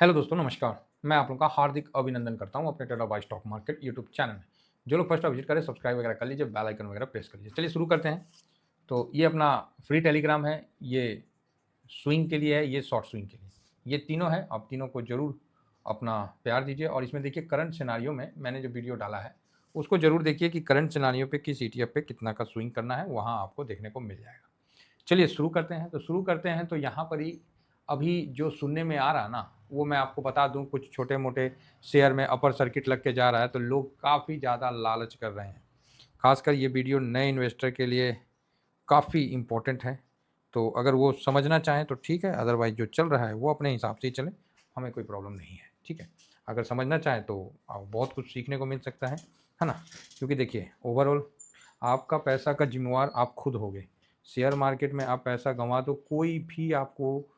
Hello दोस्तों, नमस्कार। मैं आप लोगों का हार्दिक अभिनंदन करता हूँ अपने टेरा बाय स्टॉक मार्केट यूट्यूब चैनल में। जो लोग फर्स्ट टाइम विजिट करें, सब्सक्राइब वगैरह कर लीजिए, बेल आइकन वगैरह प्रेस कर लीजिए। चलिए शुरू करते हैं। तो ये अपना फ्री टेलीग्राम है, ये स्विंग के लिए है, ये शॉर्ट स्विंग के लिए। ये तीनों है, आप तीनों को ज़रूर अपना प्यार दीजिए। और इसमें देखिए करंट सिनारियो में मैंने जो वीडियो डाला है, उसको ज़रूर देखिए कि करंट सिनारियो पे किस ईटीएफ पे कितना का स्विंग करना है, वहाँ आपको देखने को मिल जाएगा। चलिए शुरू करते हैं। तो शुरू करते हैं तो यहाँ पर ही अभी जो सुनने में आ रहा ना, वो मैं आपको बता दूँ, कुछ छोटे-मोटे शेयर में अपर सर्किट लग के जा रहा है, तो लोग काफ़ी ज़्यादा लालच कर रहे हैं। ख़ासकर ये वीडियो नए इन्वेस्टर के लिए काफ़ी इम्पोर्टेंट है। तो अगर वो समझना चाहें तो ठीक है, अदरवाइज़ जो चल रहा है वो अपने हिसाब से ही चलें, हमें कोई प्रॉब्लम नहीं है, ठीक है। अगर समझना चाहें तो बहुत कुछ सीखने को मिल सकता है ना? क्योंकि देखिए ओवरऑल आपका पैसा का ज़िम्मेवार आप खुद होगे। शेयर मार्केट में आप पैसा गँवा दो, कोई भी आपको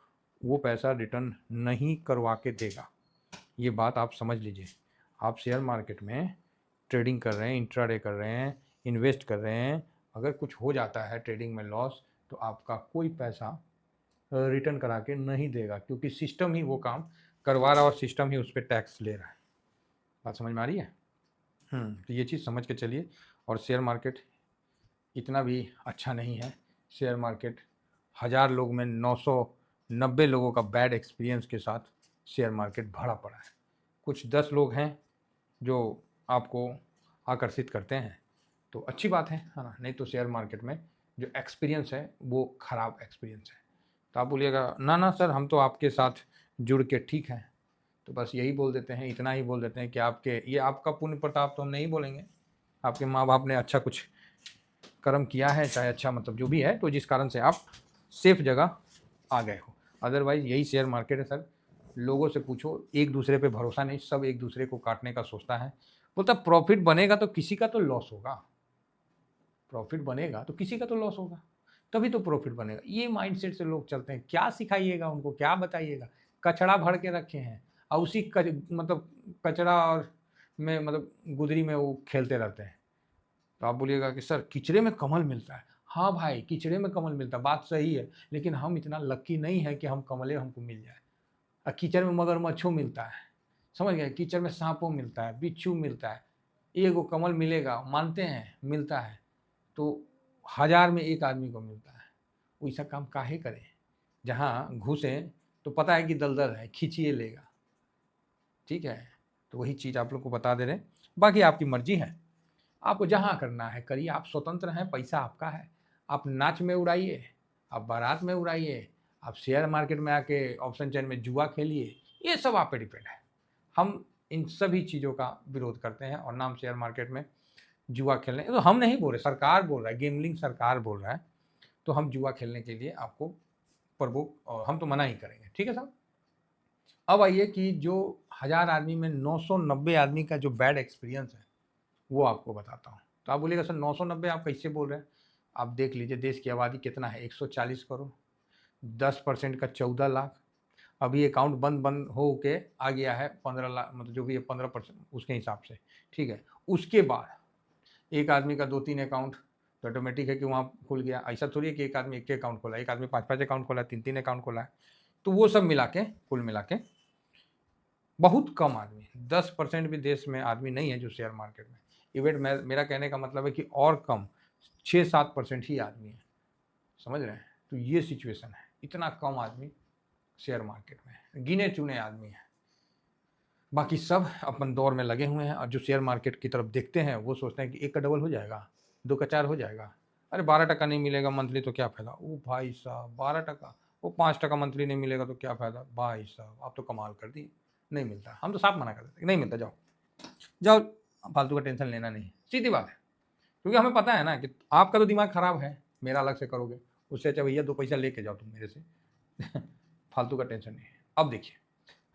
वो पैसा रिटर्न नहीं करवा के देगा। ये बात आप समझ लीजिए। आप शेयर मार्केट में ट्रेडिंग कर रहे हैं, इंट्राडे कर रहे हैं, इन्वेस्ट कर रहे हैं, अगर कुछ हो जाता है ट्रेडिंग में लॉस, तो आपका कोई पैसा रिटर्न करा के नहीं देगा, क्योंकि सिस्टम ही वो काम करवा रहा है और सिस्टम ही उस पे टैक्स ले रहा है। बात समझ में आ रही है? तो ये चीज़ समझ के चलिए। और शेयर मार्केट इतना भी अच्छा नहीं है। शेयर मार्केट 1000 लोग में 990 लोगों का बैड एक्सपीरियंस के साथ शेयर मार्केट भरा पड़ा है। कुछ 10 लोग हैं जो आपको आकर्षित करते हैं, तो अच्छी बात है ना? नहीं तो शेयर मार्केट में जो एक्सपीरियंस है वो ख़राब एक्सपीरियंस है। तो आप बोलिएगा ना ना सर, हम तो आपके साथ जुड़ के ठीक हैं। तो बस यही बोल देते हैं, इतना ही बोल देते हैं कि आपके ये आपका पुण्य प्रताप तो हम नहीं बोलेंगे। आपके माँ बाप ने अच्छा कुछ कर्म किया है, चाहे अच्छा मतलब जो भी है, तो जिस कारण से आप सेफ जगह आ गए हो। अदरवाइज़ यही शेयर मार्केट है सर। लोगों से पूछो, एक दूसरे पे भरोसा नहीं, सब एक दूसरे को काटने का सोचता है। बोलता प्रॉफ़िट बनेगा तो किसी का तो लॉस होगा, प्रॉफ़िट बनेगा तो किसी का तो लॉस होगा, तभी तो प्रॉफ़िट बनेगा। ये माइंडसेट से लोग चलते हैं। क्या सिखाइएगा उनको, क्या बताइएगा? कचड़ा भर के रखे हैं और उसी मतलब कचड़ा और में मतलब गुदरी में वो खेलते रहते हैं। तो आप बोलिएगा कि सर कीचड़े में कमल मिलता है। हाँ भाई, कीचड़े में कमल मिलता है, बात सही है, लेकिन हम इतना लकी नहीं है कि हम कमले हमको मिल जाए। कीचड़ में मगरमच्छों मिलता है, समझ गए? कीचड़ में साँपों मिलता है, बिच्छू मिलता है, एगो कमल मिलेगा, मानते हैं मिलता है, तो 1000 में 1 आदमी को मिलता है। वैसा काम काहे करें? जहाँ घुसें तो पता है कि दलदल है, खींचिए लेगा, ठीक है? तो वही चीज़ आप लोग को बता दे रहे हैं। बाकी आपकी मर्ज़ी है। आपको जहाँ करना है करिए, आप स्वतंत्र हैं, पैसा आपका है। आप नाच में उड़ाइए, आप बारात में उड़ाइए, आप शेयर मार्केट में आके ऑप्शन चेन में जुआ खेलिए, ये सब आप पे डिपेंड है। हम इन सभी चीज़ों का विरोध करते हैं और नाम शेयर मार्केट में जुआ खेलने, तो हम नहीं बोल रहे, सरकार बोल रहा है, गेमलिंग सरकार बोल रहा है, तो हम जुआ खेलने के लिए आपको प्रवोक और हम तो मना ही करेंगे, ठीक है साहब? अब आइए कि जो 1000 आदमी में 990 आदमी का जो बैड एक्सपीरियंस है, वो आपको बताता हूँ। तो आप बोलिएगा सर 990 आप कैसे बोल रहे हैं? आप देख लीजिए देश की आबादी कितना है, 140 करोड़, 10% का 14 लाख। अभी अकाउंट बंद बंद हो के आ गया है 15 लाख, मतलब जो भी है 15% उसके हिसाब से, ठीक है। उसके बाद एक आदमी का 2-3 अकाउंट तो ऑटोमेटिक है कि वहाँ खुल गया। ऐसा थोड़ी है कि एक आदमी एक ही अकाउंट खोला है, एक आदमी 5-5 अकाउंट खोला है, 3-3 अकाउंट खोला है। तो वो सब मिला के कुल मिला के बहुत कम आदमी, 10% भी देश में आदमी नहीं है जो शेयर मार्केट में। इवेंट मैं, मेरा कहने का मतलब है कि और कम 6-7% ही आदमी है, समझ रहे हैं? तो ये सिचुएशन है, इतना कम आदमी शेयर मार्केट में है, गिने चुने आदमी हैं। बाकी सब अपन दौर में लगे हुए हैं और जो शेयर मार्केट की तरफ देखते हैं वो सोचते हैं कि 1 का डबल हो जाएगा, 2 का 4 हो जाएगा। अरे 12% नहीं मिलेगा मंथली तो क्या फ़ायदा? ओ भाई साहब 12%, वो 5% मंथली नहीं मिलेगा तो क्या फ़ायदा? भाई साहब आप तो कमाल कर दिए, नहीं मिलता। हम तो साफ मना कर देते हैं, नहीं मिलता, जाओ, जाओ, फालतू का टेंशन लेना नहीं है, सीधी बात है। क्योंकि हमें पता है ना कि आपका तो दिमाग खराब है, मेरा अलग से करोगे, उससे अच्छा भैया 2 पैसा लेके जाओ तुम मेरे से। फालतू का टेंशन नहीं है। अब देखिए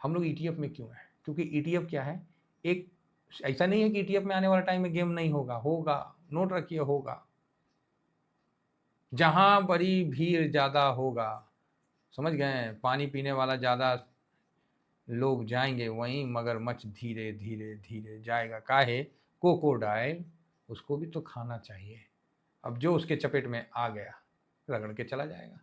हम लोग ईटीएफ में क्यों हैं? क्योंकि ईटीएफ क्या है, एक ऐसा नहीं है कि ईटीएफ में आने वाला टाइम में गेम नहीं होगा, होगा, नोट रखिए होगा। जहाँ बड़ी भीड़ ज़्यादा होगा, समझ गए? पानी पीने वाला ज़्यादा लोग जाएँगे, वहीं मगरमच्छ धीरे, धीरे, धीरे जाएगा। काहे? क्रोकोडाइल, उसको भी तो खाना चाहिए। अब जो उसके चपेट में आ गया, रगड़ के चला जाएगा।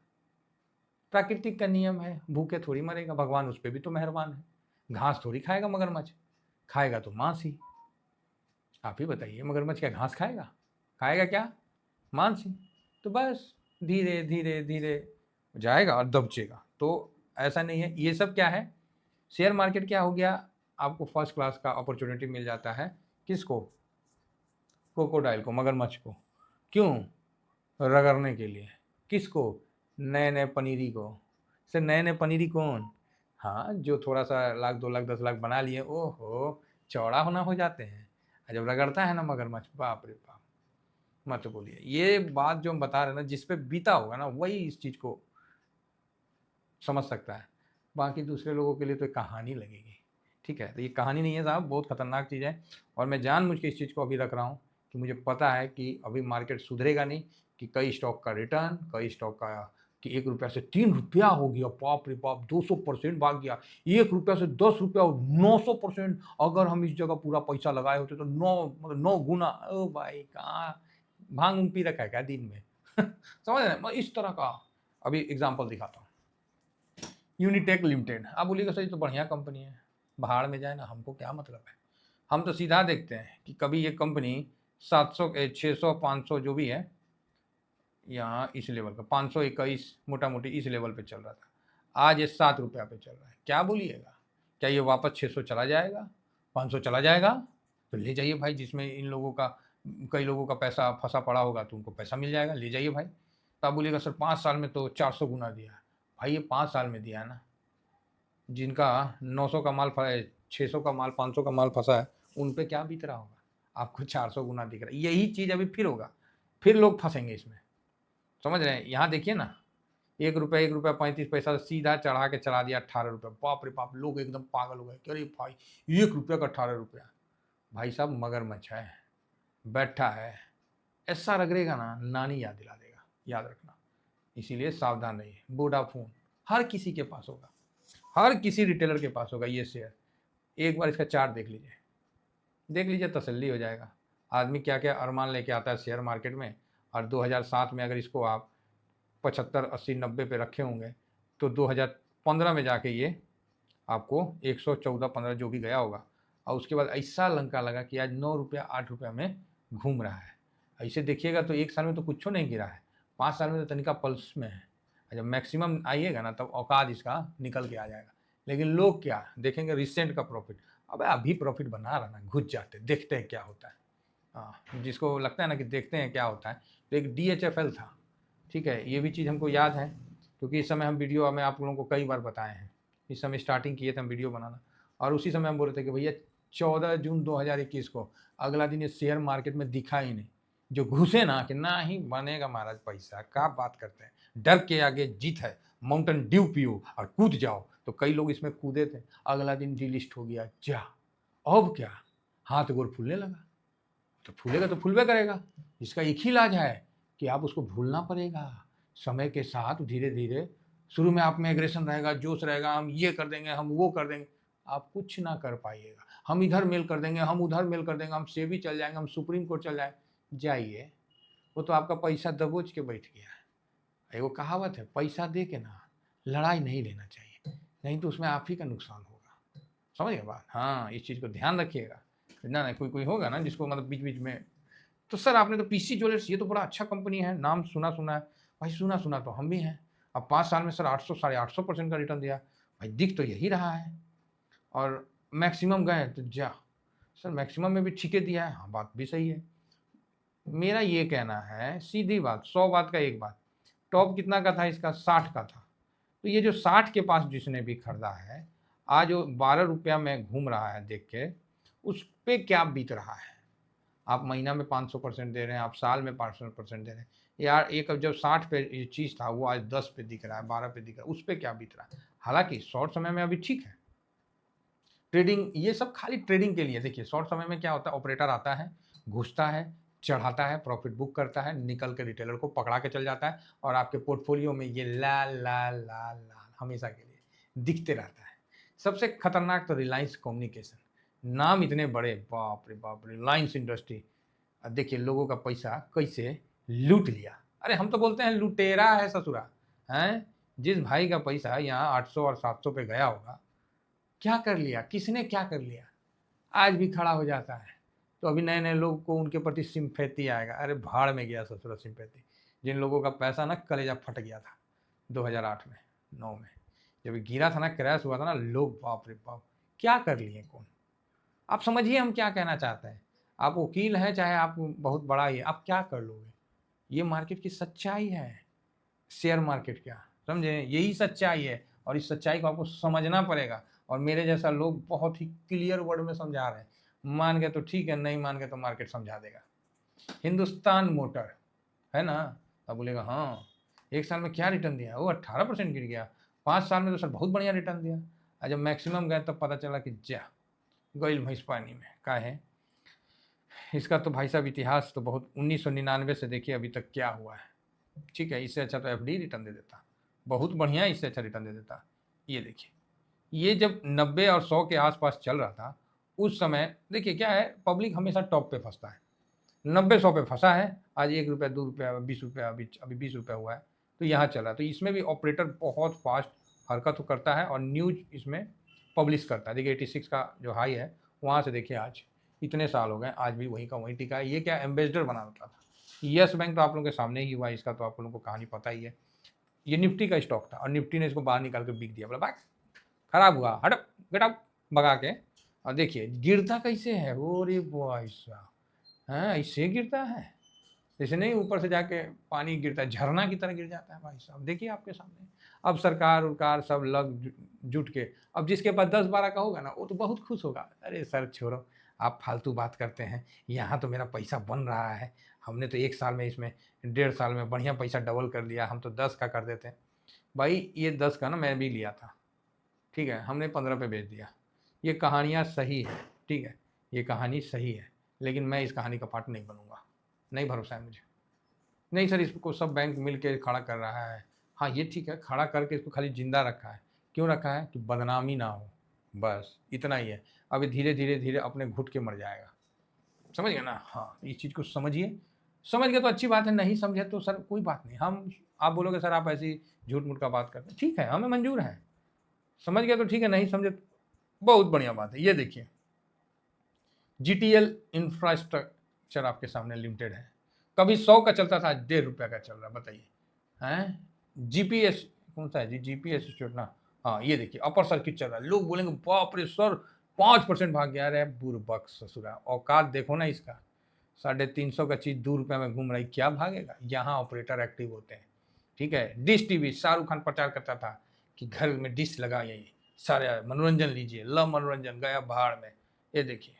प्राकृतिक का नियम है, भूखे थोड़ी मरेगा, भगवान उस पे भी तो मेहरबान है। घास थोड़ी खाएगा मगरमच्छ, खाएगा तो मांस ही। आप ही बताइए, मगरमच्छ क्या घास खाएगा? खाएगा क्या? मांस ही। तो बस धीरे धीरे धीरे जाएगा और दबचेगा। तो ऐसा नहीं है। ये सब क्या है, शेयर मार्केट क्या हो गया, आपको फर्स्ट क्लास का अपॉर्चुनिटी मिल जाता है। किसको? क्रोकोडाइल को, मगरमच्छ को। क्यों? रगड़ने के लिए। किसको? नए नए पनीरी को। सर नए नए पनीरी कौन? हाँ, जो थोड़ा सा लाख 2 लाख 10 लाख बना लिए, ओहो चौड़ा होना हो जाते हैं। और जब रगड़ता है ना मगरमच्छ, बाप रे बाप, मत बोलिए। ये बात जो हम बता रहे हैं ना, जिस पे बीता होगा ना वही इस चीज़ को समझ सकता है। बाकी दूसरे लोगों के लिए तो कहानी लगेगी। ठीक है, तो ये कहानी नहीं है साहब, बहुत खतरनाक चीज़ है। और मैं जानबूझ के इस चीज़ को अभी रख रहा हूँ कि मुझे पता है कि अभी मार्केट सुधरेगा नहीं, कि कई स्टॉक का रिटर्न, कई स्टॉक का कि 1 रुपया से 3 रुपया हो गया, बाप रे बाप, 200% भाग गया। 1 रुपया से 10 रुपया, 900%। अगर हम इस जगह पूरा पैसा लगाए होते तो 9 गुना। ओ भाई, कहाँ भांग पी रखा है क्या दिन में? समझ रहे हैं? मैं इस तरह का अभी एग्जाम्पल दिखाता हूँ। यूनिटेक लिमिटेड, आप बोलिएगा सर ये तो बढ़िया कंपनी है, बाहर में जाए ना, हमको क्या मतलब है। हम तो सीधा देखते हैं कि कभी ये कंपनी 700 600 500 जो भी है, यहाँ इस लेवल का 521 मोटा मोटी इस लेवल पे चल रहा था, आज ये 7 रुपया पे चल रहा है। क्या बोलिएगा, क्या ये वापस 600 चला जाएगा, 500 चला जाएगा? तो ले जाइए भाई, जिसमें इन लोगों का, कई लोगों का पैसा फंसा पड़ा होगा तो उनको पैसा मिल जाएगा, ले जाइए भाई। तो आप बोलिएगा सर 5 साल में तो 400 गुना दिया। भाई ये 5 साल में दिया है ना, जिनका 900 का माल 600 का माल 500 का माल फंसा है, उन पे क्या बीत रहा होगा? आपको 400 गुना दिख रहा है। यही चीज़ अभी फिर होगा, फिर लोग फंसेंगे इसमें। समझ रहे हैं? यहाँ देखिए ना, 1 रुपया 35 पैसा सीधा चढ़ा के चला दिया 18 रुपये। बाप रे बाप, लोग एकदम पागल हो गए, अरे भाई 1 रुपया का 18 रुपया। भाई साहब मगरमच्छ है, बैठा है, ऐसा रगड़ेगा ना, नानी याद दिला देगा, याद रखना। इसीलिए सावधान रहिए। वोडाफोन हर किसी के पास होगा, हर किसी रिटेलर के पास होगा ये शेयर। एक बार इसका चार्ट देख लीजिए, देख लीजिए, तसल्ली हो जाएगा। आदमी क्या क्या अरमान लेके आता है शेयर मार्केट में, और 2007 में अगर इसको आप 75 80 90 पे रखे होंगे, तो 2015 में जाके ये आपको 114-15 जो भी गया होगा, और उसके बाद ऐसा लंका लगा कि आज 9 रुपया 8 रुपया में घूम रहा है। ऐसे देखिएगा तो 1 साल में तो कुछ नहीं गिरा है, 5 साल में तो तनिका पल्स में है। जब मैक्सिमम आइएगा ना, तब औकात इसका निकल के आ जाएगा। लेकिन लोग क्या देखेंगे, रिसेंट का प्रॉफिट। अबे अभी प्रॉफिट बना रहा ना, घुस जाते, देखते हैं क्या होता है। हाँ, जिसको लगता है ना कि देखते हैं क्या होता है, तो एक DHFL था। ठीक है, ये भी चीज़ हमको याद है, क्योंकि इस समय हम वीडियो में आप लोगों को कई बार बताए हैं। इस समय स्टार्टिंग किए थे हम वीडियो बनाना, और उसी समय हम बोल रहे थे कि भैया 14 जून 2021 को अगला दिन ये शेयर मार्केट में दिखा ही नहीं। जो घुसे ना कि ना ही बनेगा महाराज पैसा, क्या बात करते हैं, डर के आगे जीत है, माउंटेन ड्यू पियो और कूद जाओ। तो कई लोग इसमें कूदे थे, अगला दिन डिलिस्ट हो गया। जा, अब क्या, हाथ गोर फूलने लगा। तो फूलेगा तो फूलबे करेगा। इसका एक ही इलाज है कि आप उसको भूलना पड़ेगा। समय के साथ धीरे धीरे, शुरू में आप में एग्रेशन रहेगा, जोश रहेगा, हम ये कर देंगे, हम वो कर देंगे, आप कुछ ना कर पाइएगा। हम इधर मेल कर देंगे, हम उधर मेल कर देंगे, हम सेबी चल जाएंगे, हम सुप्रीम कोर्ट चल जाइए। वो तो आपका पैसा दबोच के बैठ गया है। एगो कहावत है, पैसा दे के ना लड़ाई नहीं लेना चाहिए, नहीं तो उसमें आप ही का नुकसान होगा। समझ गए बात? हाँ, इस चीज़ को ध्यान रखिएगा। ना ना, कोई कोई होगा ना जिसको मतलब बीच बीच में, तो सर आपने तो PC ज्वेलर्स, ये तो बड़ा अच्छा कंपनी है, नाम सुना सुना है। भाई सुना सुना तो हम भी हैं। अब 5 साल में सर 800 850% का रिटर्न दिया। भाई दिख तो यही रहा है, और मैक्सिमम गए तो जा, सर मैक्सिमम में भी ठीके दिया है। हाँ, बात भी सही है। मेरा ये कहना है, सीधी बात, 100 बात का एक बात, टॉप कितना का था इसका? 60 का था। तो ये जो 60 के पास जिसने भी खरीदा है, आज वो 12 रुपया में घूम रहा है, देख के उस पर क्या बीत रहा है। आप महीना में 500% दे रहे हैं, आप साल में 500% दे रहे हैं यार। एक जब 60 पे ये चीज़ था, वो आज 10 पे दिख रहा है, 12 पे दिख रहा है, उस पर क्या बीत रहा है। हालांकि शॉर्ट समय में अभी ठीक है, ट्रेडिंग ये सब खाली ट्रेडिंग के लिए। देखिए शॉर्ट समय में क्या होता है, ऑपरेटर आता है, घुसता है, चढ़ाता है, प्रॉफिट बुक करता है, निकल के रिटेलर को पकड़ा के चल जाता है, और आपके पोर्टफोलियो में ये लाल लाल लाल लाल हमेशा के लिए दिखते रहता है। सबसे खतरनाक तो रिलायंस कम्युनिकेशन, नाम इतने बड़े, बाप रे बाप, रिलायंस इंडस्ट्री। देखिए लोगों का पैसा कैसे लूट लिया। अरे हम तो बोलते हैं लुटेरा है ससुरा, हैं। जिस भाई का पैसा यहाँ 800 और 700 पे गया होगा, क्या कर लिया, किसने क्या कर लिया, आज भी खड़ा हो जाता है। तो अभी नए नए लोगों को उनके प्रति सिंपैथी आएगा। अरे भाड़ में गया ससुरा सिंपैथी। जिन लोगों का पैसा ना कलेजा फट गया था 2008 में 9 में, जब ये गिरा था ना, क्रैश हुआ था ना, लोग बाप रे बाप क्या कर लिए कौन। आप समझिए हम क्या कहना चाहते हैं। आप वकील हैं चाहे आप बहुत बड़ा ही है, आप क्या कर लोगे। ये मार्केट की सच्चाई है, शेयर मार्केट क्या, समझे, यही सच्चाई है। और इस सच्चाई को आपको समझना पड़ेगा। और मेरे जैसा लोग बहुत ही क्लियर वर्ड में समझा रहे हैं। मान गए तो ठीक है, नहीं मान गए तो मार्केट समझा देगा। हिंदुस्तान मोटर है ना, अब बोलेगा हाँ एक साल में क्या रिटर्न दिया, वो 18% गिर गया। 5 साल में तो सर बहुत बढ़िया रिटर्न दिया। और जब मैक्सिमम गए तब पता चला कि जा गईल भैंस पानी में का है। इसका तो भाई साहब इतिहास तो बहुत 1999 से देखिए अभी तक क्या हुआ है। ठीक है, इससे अच्छा तो एफडी रिटर्न दे देता, बहुत बढ़िया, इससे अच्छा रिटर्न दे देता। ये देखिए, ये जब 90 और 100 के आसपास चल रहा था उस समय, देखिए क्या है, पब्लिक हमेशा टॉप पे फंसता है। 90-100 पे फंसा है, आज 1 रुपया 2 रुपया 20 रुपया, अभी 20 रुपया हुआ है, तो यहाँ चला। तो इसमें भी ऑपरेटर बहुत फास्ट हरकत करता है और न्यूज इसमें पब्लिश करता है। देखिए 86 का जो हाई है वहाँ से देखिए आज इतने साल हो गए, आज भी वहीं का वहीं टिका है। ये क्या एम्बेसडर बना रखा था। यस बैंक तो आप लोगों के सामने ही हुआ, इसका तो आप लोगों को कहानी पता ही है। ये निफ्टी का स्टॉक था और निफ्टी ने इसको बाहर निकाल के बिक दिया, बोला भाग खराब हुआ, हट गेट आउट, भगा के। और देखिए गिरता कैसे है, ओ रे भाई साहब, हाँ इससे गिरता है, जैसे नहीं ऊपर से जाके पानी गिरता है, झरना की तरह गिर जाता है भाई साहब। देखिए आपके सामने। अब सरकार उरकार सब लग जुट के, अब जिसके पास 10-12 का होगा ना वो तो बहुत खुश होगा। अरे सर छोड़ो, आप फालतू बात करते हैं, यहाँ तो मेरा पैसा बन रहा है, हमने तो 1 साल में इसमें 1.5 साल में बढ़िया पैसा डबल कर लिया, हम तो 10 का कर देते हैं। भाई ये 10 का ना मैं भी लिया था, ठीक है, हमने 15 पे बेच दिया। ये कहानियाँ सही है, ठीक है, ये कहानी सही है, लेकिन मैं इस कहानी का पार्ट नहीं बनूंगा, नहीं भरोसा है मुझे। नहीं सर इसको सब बैंक मिल के खड़ा कर रहा है, हाँ ये ठीक है, खड़ा करके इसको खाली जिंदा रखा है। क्यों रखा है, कि बदनामी ना हो, बस इतना ही है। अभी धीरे धीरे धीरे अपने घुट के मर जाएगा, समझ गए ना। हाँ इस चीज़ को समझिए, समझ गए तो अच्छी बात है, नहीं समझे तो सर कोई बात नहीं। हम, आप बोलोगे सर आप ऐसी झूठ मूठ का बात करते हैं, ठीक है हमें मंजूर है, समझ गया तो ठीक है, नहीं समझे तो बहुत बढ़िया बात है। ये देखिए जीटीएल इंफ्रास्ट्रक्चर आपके सामने लिमिटेड है, कभी 100 का चलता था, आज 1.5 रुपये का चल रहा है, बताइए हैं। जीपीएस कौन सा है जी, जीपीएस इंस्टीट्यूट ना, हाँ ये देखिए अपर सर्किट चल रहा है। लोग बोलेंगे बाप रे सर 5% भाग गया, रहे बुरबक ससुरा, औकात देखो ना इसका। 350 का चीज़ 2 रुपये में घूम रही, क्या भागेगा। यहाँ ऑपरेटर एक्टिव होते हैं, ठीक है। डिश टीवी, शाहरुख खान प्रचार करता था कि घर में डिश लगाइए, सारे मनोरंजन लीजिए, लव मनोरंजन, गया भाड़ में। ये देखिए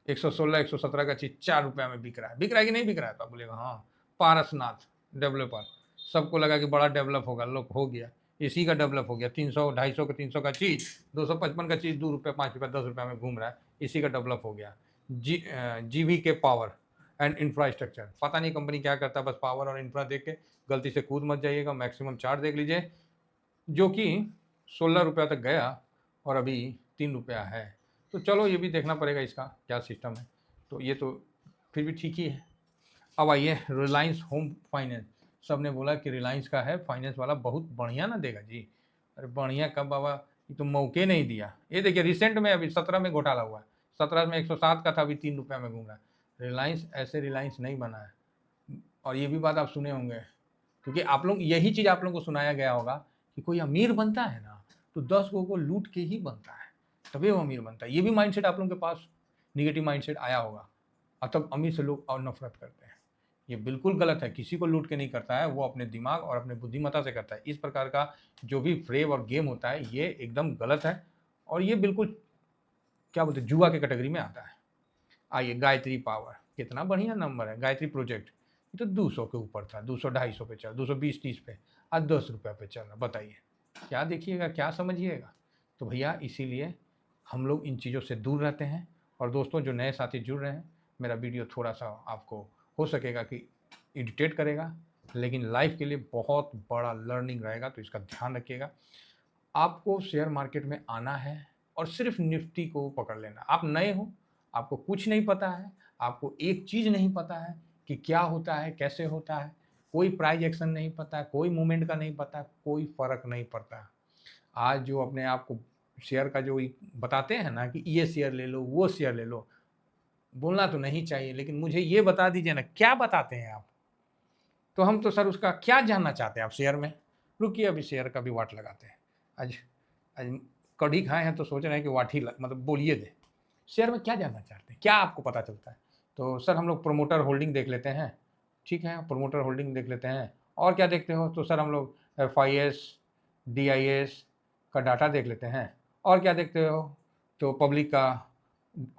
116 117 का चीज़ 4 रुपये में बिक रहा है, बिक रहा है कि नहीं बिक रहा है, तो आप बोलेगा हाँ। पारसनाथ डेवलपर, सबको लगा कि बड़ा डेवलप होगा, लोग हो गया, इसी का डेवलप हो गया। 300 250 का 300 का चीज़ 255 का चीज़ 2 रुपये 5 रुपये 10 रुपये में घूम रहा है, इसी का डेवलप हो गया। जीवी के पावर एंड इंफ्रास्ट्रक्चर, पता नहीं कंपनी क्या करता है, बस पावर और इंफ्रा देख के गलती से कूद मत जाइएगा। मैक्सिमम चार्ट देख लीजिए, जो कि 16 रुपया तक गया और अभी 3 रुपया है। तो चलो ये भी देखना पड़ेगा इसका क्या सिस्टम है, तो ये तो फिर भी ठीक ही है। अब आइए रिलायंस होम फाइनेंस, सब ने बोला कि रिलायंस का है फाइनेंस वाला बहुत बढ़िया ना देगा जी। अरे बढ़िया कब बाबा, ये तो मौके नहीं दिया। ये देखिए रिसेंट में अभी 17 में घोटाला हुआ है, 17 में 107 का था, अभी 3 रुपये में घूम रहा है। रिलायंस ऐसे रिलायंस नहीं बना है। और ये भी बात आप सुने होंगे, क्योंकि आप लोग यही चीज़ आप लोगों को सुनाया गया होगा कि कोई अमीर बनता है ना तो 10 लोगों को लूट के ही बनता है, तभी वो अमीर बनता है। ये भी माइंडसेट आप लोगों के पास निगेटिव माइंडसेट आया होगा, और तब अमीर से लोग और नफरत करते हैं। ये बिल्कुल गलत है, किसी को लूट के नहीं करता है, वो अपने दिमाग और अपने बुद्धिमत्ता से करता है। इस प्रकार का जो भी फ्रेब और गेम होता है ये एकदम गलत है, और ये बिल्कुल क्या बोलते हैं जुआ के कैटेगरी में आता है। आइए गायत्री पावर, कितना बढ़िया नंबर है गायत्री प्रोजेक्ट, ये तो 200 के ऊपर था, 200-250 पे चल, 220-30 पे, आज 10 रुपये पे चल रहा। बताइए क्या देखिएगा, क्या समझिएगा। तो भैया इसीलिए हम लोग इन चीज़ों से दूर रहते हैं। और दोस्तों जो नए साथी जुड़ रहे हैं, मेरा वीडियो थोड़ा सा आपको हो सकेगा कि इरिटेट करेगा, लेकिन लाइफ के लिए बहुत बड़ा लर्निंग रहेगा, तो इसका ध्यान रखिएगा। आपको शेयर मार्केट में आना है और सिर्फ निफ्टी को पकड़ लेना। आप नए हो, आपको कुछ नहीं पता है, आपको एक चीज़ नहीं पता है कि क्या होता है, कैसे होता है, कोई प्राइज एक्शन नहीं पता है, कोई मूवमेंट का नहीं पता, कोई फ़र्क नहीं पड़ता। आज जो अपने आप को शेयर का जो बताते हैं ना कि ये शेयर ले लो, वो शेयर ले लो, बोलना तो नहीं चाहिए, लेकिन मुझे ये बता दीजिए ना, क्या बताते हैं आप? तो हम तो सर उसका क्या जानना चाहते हैं आप शेयर में? रुकिए, अभी शेयर का भी वाट लगाते हैं। आज आज कढ़ी खाए हैं तो सोच रहे हैं कि वाट ही मतलब बोलिए दे। शेयर में क्या जानना चाहते हैं? क्या आपको पता चलता है? तो सर हम लोग प्रोमोटर होल्डिंग देख लेते हैं। ठीक है, प्रोमोटर होल्डिंग देख लेते हैं। और क्या देखते हो? तो सर हम लोग FIS, DIS का डाटा देख लेते हैं। और क्या देखते हो? तो पब्लिक का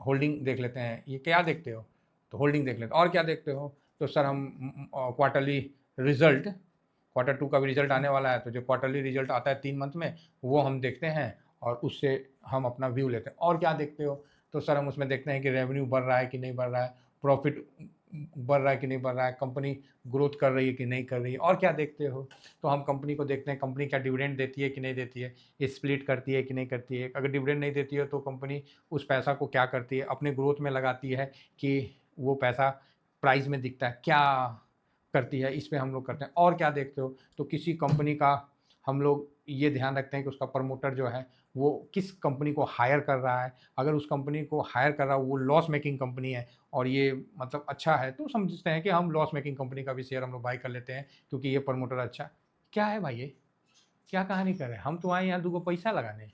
होल्डिंग देख लेते हैं। ये क्या देखते हो? तो होल्डिंग देख लेते हैं। और क्या देखते हो? तो सर हम क्वार्टरली रिजल्ट, Q2 का भी रिजल्ट आने वाला है, तो जो क्वार्टरली रिजल्ट आता है 3 मंथ में, वो हम देखते हैं और उससे हम अपना व्यू लेते हैं। और क्या देखते हो? तो सर हम उसमें देखते हैं कि रेवेन्यू बढ़ रहा है कि नहीं बढ़ रहा है, प्रॉफिट बढ़ रहा है कि नहीं बढ़ रहा है, कंपनी ग्रोथ कर रही है कि नहीं कर रही है। और क्या देखते हो? तो हम कंपनी को देखते हैं, कंपनी क्या डिविडेंड देती है कि नहीं देती है, स्प्लिट करती है कि नहीं करती है। अगर डिविडेंड नहीं देती है तो कंपनी उस पैसा को क्या करती है, अपने ग्रोथ में लगाती है कि वो पैसा प्राइस में दिखता है, क्या करती है, इस पे हम लोग करते हैं। और क्या देखते हो? तो किसी कंपनी का हम लोग ये ध्यान रखते हैं कि उसका प्रमोटर जो है वो किस कंपनी को हायर कर रहा है। अगर उस कंपनी को हायर कर रहा है वो लॉस मेकिंग कंपनी है और ये मतलब अच्छा है, तो समझते हैं कि हम लॉस मेकिंग कंपनी का भी शेयर हम लोग बाई कर लेते हैं, क्योंकि ये प्रमोटर अच्छा। क्या है भाई, ये क्या कहानी कर रहे हैं? हम तो आए यहाँ 2 पैसा लगाने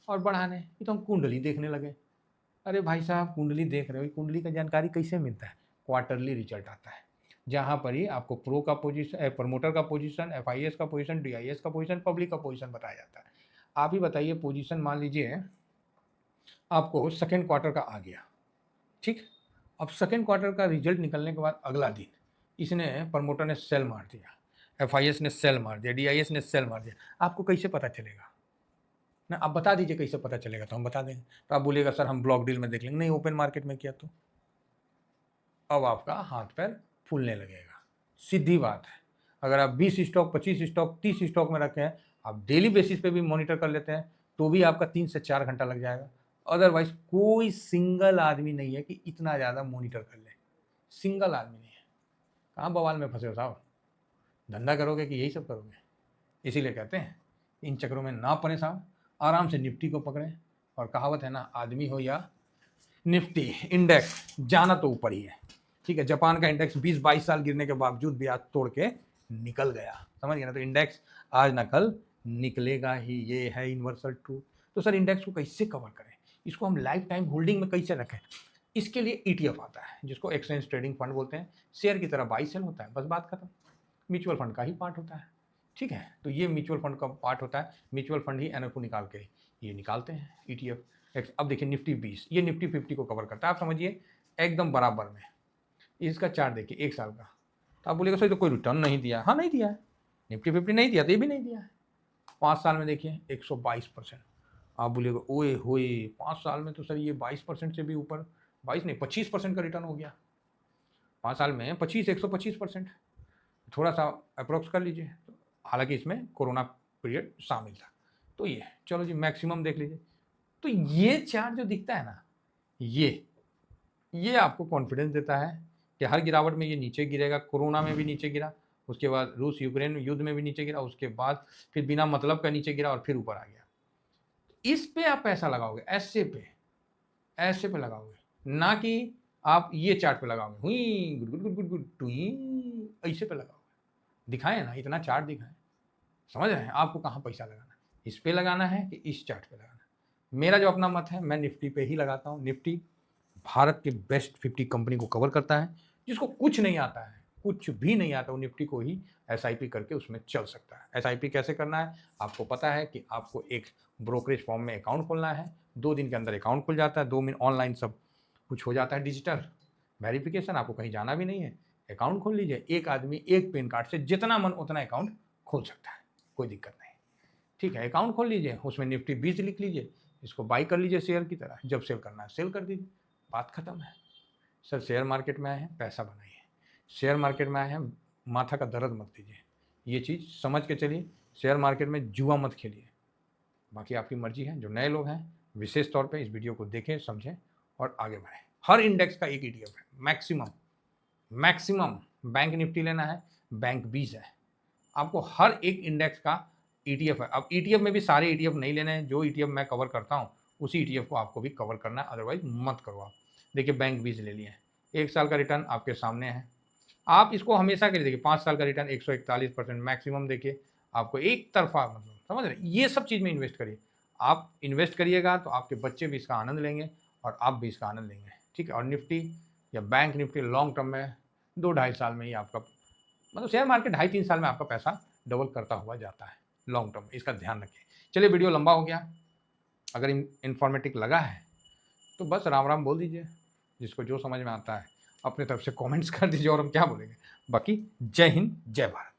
और बढ़ाने, ये तो हम कुंडली देखने लगे। अरे भाई साहब, कुंडली देख रहे हो, कुंडली का जानकारी कैसे मिलता है? क्वार्टरली रिजल्ट आता है, जहाँ पर ही आपको प्रो का पोजीशन, प्रमोटर का पोजीशन, FIS का पोजीशन, DIS का पोजीशन, पब्लिक का पोजीशन बताया जाता है। आप ही बताइए, पोजीशन मान लीजिए आपको सेकेंड क्वार्टर का आ गया, ठीक। अब सेकेंड क्वार्टर का रिजल्ट निकलने के बाद अगला दिन इसने, प्रमोटर ने सेल मार दिया, FIS ने सेल मार दिया, DIS ने सेल मार दिया, आपको कैसे पता चलेगा ना? आप बता दीजिए कैसे पता चलेगा, तो हम बता देंगे। तो आप बोलिएगा सर हम ब्लॉक डील में देख लेंगे। नहीं, ओपन मार्केट में किया तो अब आपका हाथ पैर फूलने लगेगा, सीधी बात है। अगर आप 20 स्टॉक, 25 स्टॉक, 30 स्टॉक में रखे हैं, आप डेली बेसिस पे भी मॉनिटर कर लेते हैं, तो भी आपका 3 से 4 घंटा लग जाएगा। अदरवाइज कोई सिंगल आदमी नहीं है कि इतना ज़्यादा मॉनिटर कर ले, सिंगल आदमी नहीं है। कहाँ बवाल में फंसे हो साहब? धंधा करोगे कि यही सब करोगे? इसीलिए कहते हैं इन चक्करों में ना पड़े साहब, आराम से निफ्टी को पकड़ें। और कहावत है ना, आदमी हो या निफ्टी, इंडेक्स जाना तो ऊपर ही है। ठीक है, जापान का इंडेक्स 20-22 साल गिरने के बावजूद भी आज तोड़ के निकल गया, समझ गए ना? तो इंडेक्स आज ना कल निकलेगा ही, ये है यूनिवर्सल ट्रूथ। तो सर इंडेक्स को कैसे कवर करें, इसको हम लाइफ टाइम होल्डिंग में कैसे रखें? इसके लिए ETF आता है, जिसको एक्सचेंज ट्रेडिंग फंड बोलते हैं। शेयर की तरह बाई सेल होता है, बस बात खत्म। म्यूचुअल फंड का ही पार्ट होता है, ठीक है। तो ये म्यूचुअल फंड का पार्ट होता है, म्यूचुअल फंड ही NFO निकाल के ये निकालते हैं, ETF। अब देखिए निफ्टी 20, ये निफ्टी 50 को कवर करता है, आप समझिए एकदम बराबर में। इसका चार्ट देखिए 1 साल का, तो आप बोलिएगा सर तो कोई रिटर्न नहीं दिया। हाँ नहीं दिया है, निफ्टी 50 नहीं दिया तो ये भी नहीं दिया है। 5 साल में देखिए 122%। आप बोलिएगा ओए होए, 5 साल में तो सर ये 22% से भी ऊपर, 22 नहीं 25% का रिटर्न हो गया 5 साल में। 125%, थोड़ा सा अप्रोक्स कर लीजिए। हालांकि इसमें कोरोना पीरियड शामिल था। तो ये चलो जी मैक्सिमम देख लीजिए। तो ये चार्ट जो दिखता है ना, ये आपको कॉन्फिडेंस देता है कि हर गिरावट में ये नीचे गिरेगा। कोरोना में भी नीचे गिरा, उसके बाद रूस यूक्रेन युद्ध में भी नीचे गिरा, उसके बाद फिर बिना मतलब का नीचे गिरा और फिर ऊपर आ गया। इस पे आप पैसा लगाओगे, ऐसे पे लगाओगे, ना कि आप ये चार्ट पे लगाओगे, हुई good good good good good टुई, ऐसे पे लगाओगे। दिखाएं ना, इतना चार्ट दिखाएं, समझ रहे हैं? आपको कहाँ पैसा लगाना है, इस पे लगाना है कि इस चार्ट पे लगाना है? मेरा जो अपना मत है, मैं निफ्टी पे ही लगाता हूँ। निफ्टी भारत के बेस्ट 50 कंपनी को कवर करता है। जिसको कुछ नहीं आता है, कुछ भी नहीं आता, वो निफ्टी को ही SIP करके उसमें चल सकता है। SIP कैसे करना है आपको पता है कि आपको एक ब्रोकरेज फॉर्म में अकाउंट खोलना है, 2 दिन के अंदर अकाउंट खुल जाता है, 2 दिन ऑनलाइन सब कुछ हो जाता है, डिजिटल वेरिफिकेशन, आपको कहीं जाना भी नहीं है। अकाउंट खोल लीजिए, एक आदमी एक पैन कार्ड से जितना मन उतना अकाउंट खोल सकता है, कोई दिक्कत नहीं। ठीक है, अकाउंट खोल लीजिए, उसमें निफ्टी 20 लिख लीजिए, इसको बाई कर लीजिए शेयर की तरह, जब सेल करना है सेल कर दीजिए, बात खत्म है। सर शेयर मार्केट में आए हैं पैसा बनाइए, शेयर मार्केट में आए हैं माथा का दर्द मत दीजिए, ये चीज़ समझ के चलिए। शेयर मार्केट में जुआ मत खेलिए, बाकी आपकी मर्जी है। जो नए लोग हैं विशेष तौर पे इस वीडियो को देखें, समझें और आगे बढ़ें। हर इंडेक्स का एक ETF है, मैक्सिमम बैंक निफ्टी लेना है, बैंक 20 है, आपको हर एक इंडेक्स का ETF है। अब ETF में भी सारे ETF नहीं लेने हैं, जो ETF मैं कवर करता हूँ उसी ETF को आपको भी कवर करना है, अदरवाइज मत करो आप। देखिए बैंक 20 ले लिए हैं, 1 साल का रिटर्न आपके सामने है। आप इसको हमेशा के लिए देखिए, 5 साल का रिटर्न 141% मैक्सिमम देखिए, आपको एक तरफा मतलब समझ रहे हैं? ये सब चीज़ में इन्वेस्ट करिए। आप इन्वेस्ट करिएगा तो आपके बच्चे भी इसका आनंद लेंगे और आप भी इसका आनंद लेंगे, ठीक है? और निफ्टी या बैंक निफ्टी लॉन्ग टर्म में 2 ढाई साल में ही आपका मतलब शेयर मार्केट ढाई 3 साल में आपका पैसा डबल करता हुआ जाता है लॉन्ग टर्म में, इसका ध्यान रखिए। चलिए वीडियो लंबा हो गया, अगर इन्फॉर्मेटिव लगा है तो बस राम राम बोल दीजिए, जिसको जो समझ में आता है अपनी तरफ से कमेंट्स कर दीजिए और हम क्या बोलेंगे। बाकी जय हिंद, जय भारत।